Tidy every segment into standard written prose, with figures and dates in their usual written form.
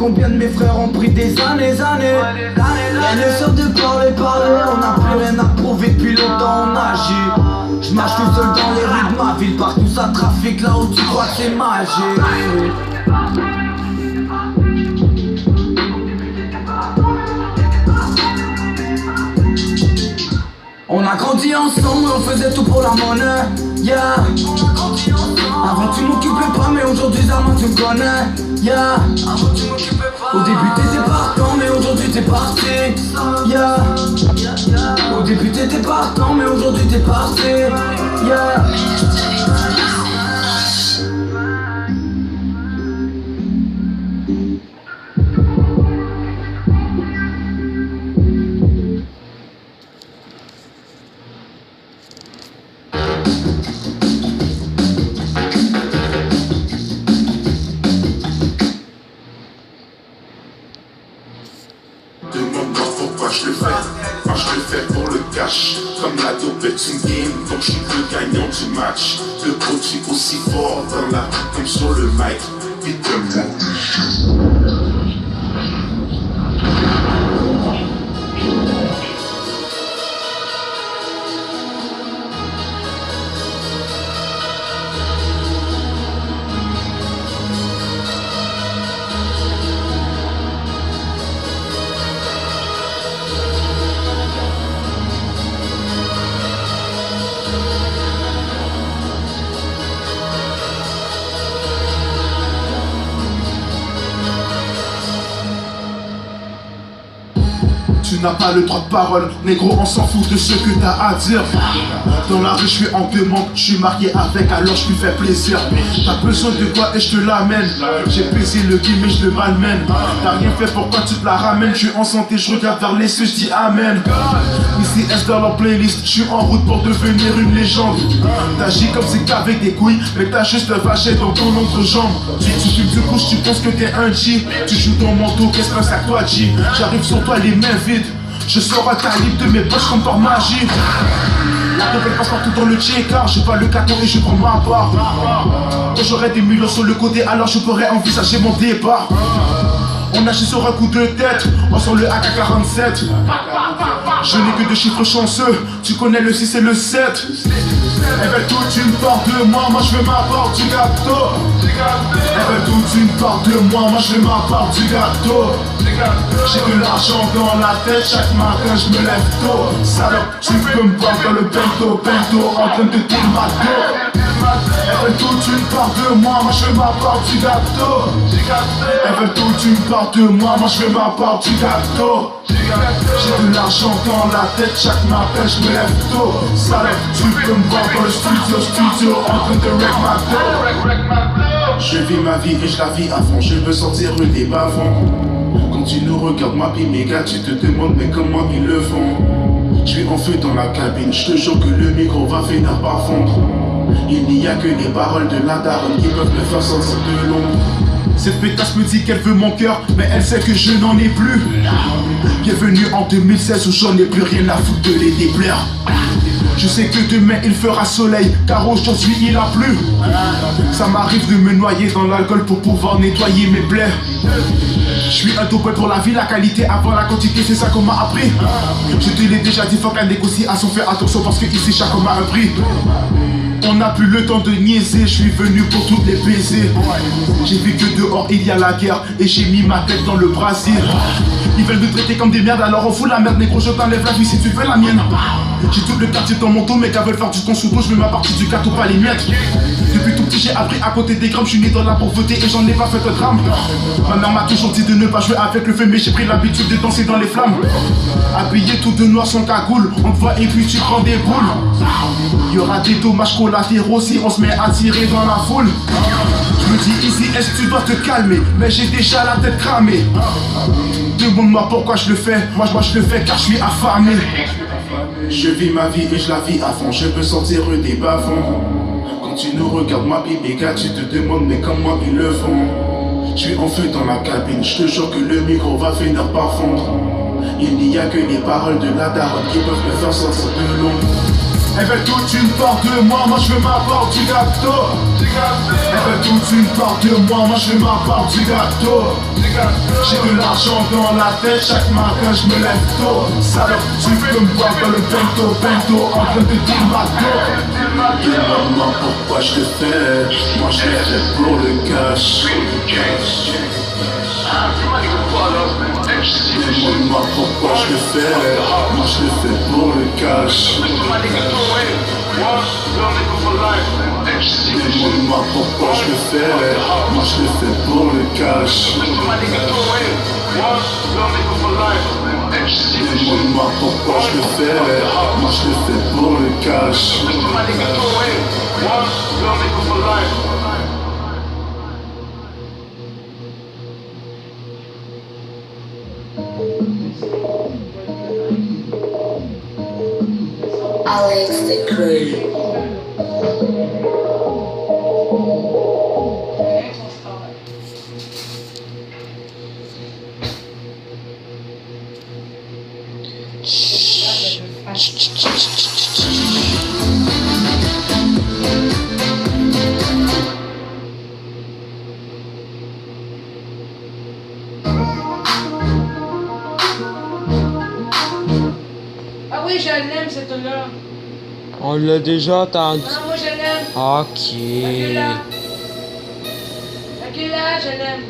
combien de mes frères ont pris des années. Rien ne sort de parler, on n'a plus rien à prouver depuis longtemps on agit. Je marche tout seul dans les rues de ma ville, partout ça trafique là où tu crois que c'est magique. On a grandi ensemble, on faisait tout pour la monnaie, yeah. Avant tu m'occupais pas, mais aujourd'hui Zama tu me connais, yeah. Au début t'étais partant, mais aujourd'hui t'es parti, yeah. Au début t'étais partant, mais aujourd'hui t'es parti, yeah. Demande-moi pourquoi je le fais. Moi je le fais pour le cash. Comme la dope est une game, donc je suis le gagnant du match. Le produit aussi fort dans la rue comme sur le mic. Dites-moi. Tu n'as pas le droit de parole, négro, on s'en fout de ce que t'as à dire. Dans la rue, je suis en demande, je suis marié avec, alors je lui fais plaisir. T'as besoin de quoi et je te l'amène. J'ai baisé le game mais je le malmène. T'as rien fait, pourquoi tu te la ramènes? Je suis en santé, je regarde vers les cieux, je dis amen. Ici S dans leur playlist, je suis en route pour devenir une légende. T'agis comme c'est qu'avec des couilles, mais t'as juste un vachet dans ton entrejambe. Tu fumes de couche, tu penses que t'es un G. Tu joues ton manteau, qu'est-ce qu'un sac toi G? J'arrive sur toi les mains vides. Je sors à ta libre de mes poches comme par magie. La dope elle passe partout dans le check-car. J'ai pas le carton et je prends ma part. Quand j'aurai des millions sur le côté, alors je pourrais envisager mon départ. On agit sur un coup de tête, on sent le AK-47. Je n'ai que deux chiffres chanceux, tu connais le 6 et le 7. Elle veut toute une part de moi, moi je veux ma part du gâteau. Elle veut toute une part de moi, moi je veux ma part du gâteau. J'ai de l'argent dans la tête, chaque matin je me lève tôt. Salope, tu peux me voir dans le bento, en train de tourner ma dos. Elle veut toute une part de moi, moi je veux ma part du gâteau. Elle veut toute une part de moi, moi je veux ma part du gâteau. J'ai de l'argent dans la tête, chaque matin je me lève tôt. Salope, tu peux me voir dans le studio, en train de wreck ma dos. Je vis ma vie et je la vis à fond, je veux sortir des bavons. Quand tu nous regardes, ma pie, mes gars, tu te demandes mais comment ils le font. Je suis en feu dans la cabine, je te jure que le micro va finir par fondre. Il n'y a que les paroles de la daronne qui peuvent me faire sortir de l'ombre. Cette pétasse me dit qu'elle veut mon cœur, mais elle sait que je n'en ai plus. Bienvenue en 2016 où j'en ai plus rien à foutre de les déplaire. Je sais que demain il fera soleil, car aujourd'hui il a plu. Ça m'arrive de me noyer dans l'alcool pour pouvoir nettoyer mes plaies. Je suis un dope pour la vie, la qualité avant la quantité, c'est ça qu'on m'a appris. Je te l'ai déjà dit, faut qu'à négociation, fais attention parce que ici chaque homme a un prix. On n'a plus le temps de niaiser, je suis venu pour toutes les baiser. J'ai vu que dehors il y a la guerre et j'ai mis ma tête dans le brasier. Ils veulent nous traiter comme des merdes, alors on fout la merde, négro, je t'enlève la vie si tu veux la mienne. J'ai tout le quartier dans mon dos, mes gars veulent faire du ton sous dos, je mets ma partie du gâteau, pas les miettes. Depuis tout petit j'ai appris à côté des grammes, je suis né dans la pauvreté et j'en ai pas fait un drame. Ma mère m'a toujours dit de ne pas jouer avec le feu, mais j'ai pris l'habitude de danser dans les flammes. Habillé tout de noir sans cagoule, on te voit et puis tu prends des boules. Il y aura des dommages collatéraux si on se met à tirer dans la foule. Je me dis ici est-ce que tu dois te calmer, mais j'ai déjà la tête cramée. Demande-moi pourquoi je le fais, moi je le fais car je suis affamé. Je vis ma vie et je la vis à fond, je veux sortir des bas-fonds. Quand tu nous regardes ma vie, mes gars, tu te demandes mais comment ils le font. Je suis en feu dans la cabine, je te jure que le micro va finir par fondre. Il n'y a que les paroles de la daronne qui peuvent me faire sortir de l'ombre. Elle veut toute une part de moi, moi je veux ma part du gâteau. Elle veut toute une part de moi, moi je veux ma part du gâteau. J'ai de l'argent dans la tête, chaque matin je me lève tôt. Salope, tu peux me voir dans le bento, en train de dire ma dos. Demande-moi pourquoi je le fais, moi je le fais pour le cash. Demande-moi pourquoi je le fais, moi je le fais pour le cash. Demande-moi pourquoi je le fais, moi je le fais pour le cash. Demande-moi pourquoi je le fais, moi je le fais pour le cash. Alex the Crew. Ah oui, je l'aime cette là. On l'a déjà entendu. Ah, moi je l'aime. Ok. Laquelle-là, je l'aime.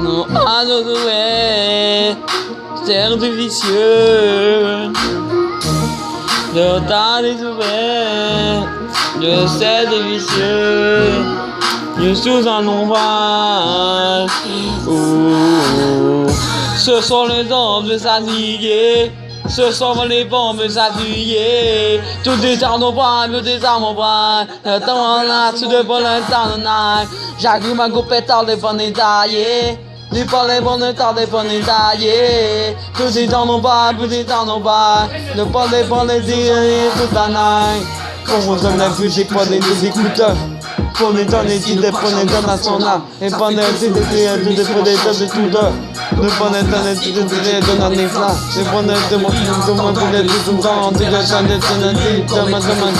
Non, I know the way. Terre de vicieux. Le temps est ouvert. Je sais des vicieux. Je suis un ombrage. Ce sont les bombes alliées. Ce sont les bombes alliées. Tout est en nos bras, tout est en mon bras. Le temps là, tout de bon le temps de night. J'arrive à couper tard les bonnes taillées. Les bonnes temps des bonnes taillées. Tout est dans nos bras, tout est dans nos bras. Le bonnes taillées toute la night. On vous donne la vue, j'ai pas des écouteurs. Pour les temps, les titres, pour les temps nationales. Et pendant les titres, pour les temps de tout d'heure. Le bonnet dans les titres, de les flammes. Les bonnets de mon pour les tout le temps. Tu dois changer de ma demande.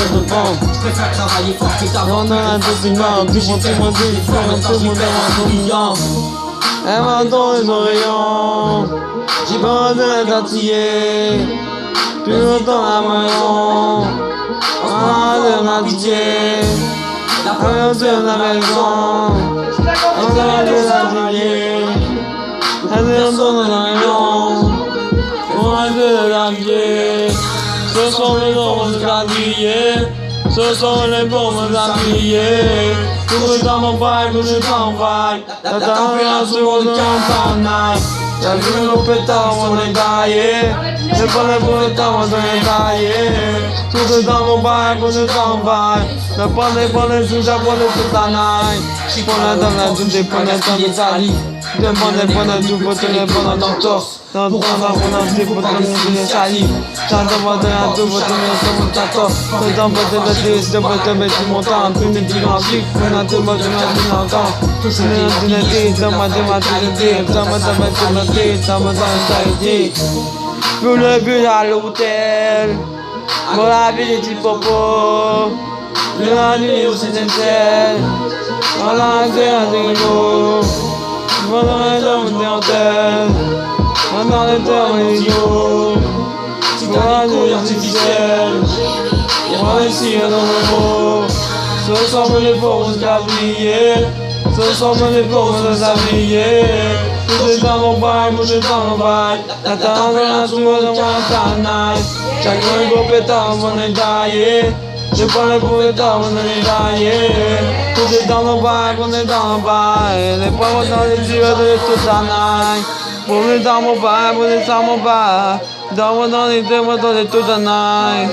Je préfère travailler fort que d'avoir On a un peu de mal, tout le monde dit, inventons les oreillons. J'ai pas de d'antiller. Plus longtemps à la maison. On a de l'antiller. On a de la maison. On a de l'antiller. On a de l'oreillon. On a de l'antiller. Ce sont les bombes d'antiller. Ce sont les bombes d'appuyer. Tout est dans mon bail, tout est dans mon bail. La température de campagne. J'ai vu le pétard, on est taillé. C'est pas le bon temps, on est taillé. Tout est dans mon bail, tout est dans mon bail. Le poney, sous japonais toute la night. Si pour la dame, la douce, des poneys dans les salives. Demande, tout pour te les bonnes dans le torse. Dans le temps, on a des potes qui les salives. J'entends un tout pour te mettre mon tato. Le temps pour te mettre, c'est pour te mettre mon temps. Tout n'est plus grand chiffre, on a tout pour te mettre mon temps. Tout c'est une idée, dans ma idée, dans ma idée, dans ma idée. Pour le but à l'hôtel, pour la vie des petits popos. Pour la nuit au CNCL, dans la terre des gros. Pendant les hommes d'antenne, pendant les terres des idiots. Pour la nuit artificielle, pour les cires dans le mot. Ce sont les pauvres habillés, ce sont les pauvres habillés. Tout est dans mon bail, tout est dans mon bail. La température de mon canal. Chacun go pétard, on est taillé. Je prends les pauvres pétards, on est taillé. Tout est dans mon bail, on est dans mon bail. Les pauvres dans les yeux de toute la night. On est dans mon bail, on est dans mon bail. Dans les deux, on est toute la night.